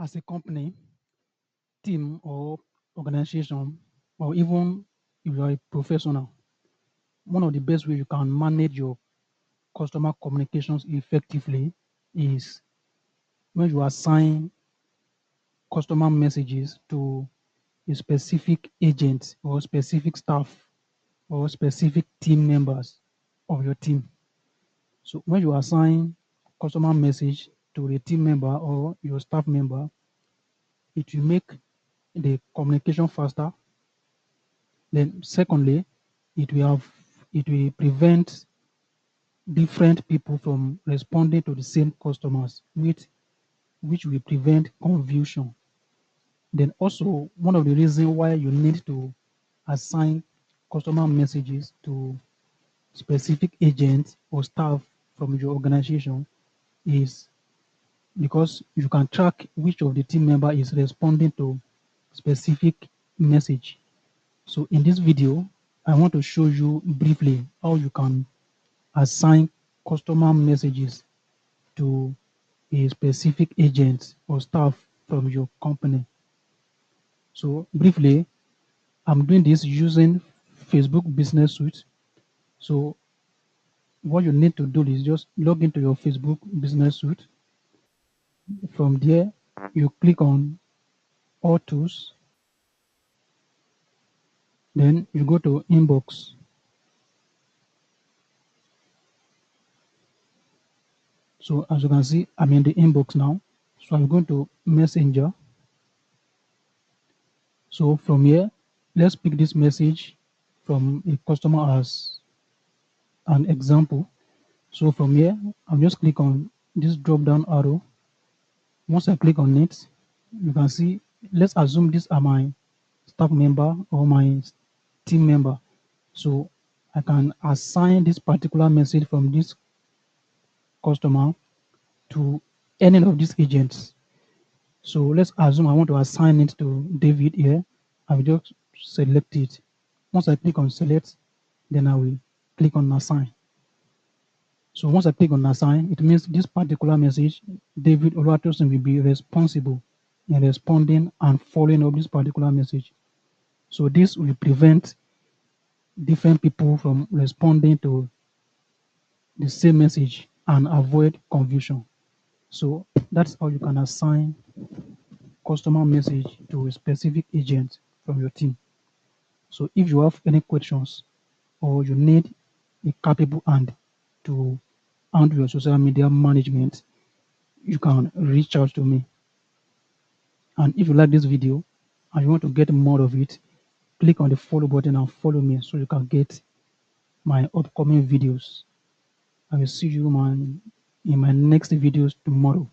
as a company, team, or organization, or even if you are a professional, one of the best ways you can manage your customer communications effectively is when you assign customer messages to a specific agent or specific staff or specific team members of your team. So when you assign customer message to a team member or your staff member, it will make the communication faster. Then secondly, it will prevent different people from responding to the same customers, which will prevent confusion. Then also, one of the reasons why you need to assign customer messages to specific agents or staff from your organization is because you can track which of the team member is responding to specific message. So in this video, I want to show you briefly how you can assign customer messages to a specific agent or staff from your company. So briefly, I'm doing this using Facebook Business Suite. So what you need to do is just log into your Facebook Business Suite. From there, you click on All Tools. Then you go to Inbox. So as you can see, I'm in the inbox now. So I'm going to Messenger. So from here, let's pick this message from a customer as an example. So from here, I'll just click on this drop down arrow. Once I click on it, you can see, let's assume these are my staff member or my team member. So I can assign this particular message from this customer to any of these agents. So let's assume I want to assign it to David here. I will just select it. Once I click on select, then I will click on assign. So once I click on assign, it means this particular message, David Oluwatosin will be responsible in responding and following up this particular message. So this will prevent different people from responding to the same message and avoid confusion. So that's how you can assign customer message to a specific agent from your team. So if you have any questions or you need a capable hand to handle your social media management, you can reach out to me. And if you like this video and you want to get more of it, click on the follow button and follow me so you can get my upcoming videos. I will see you in my next videos tomorrow.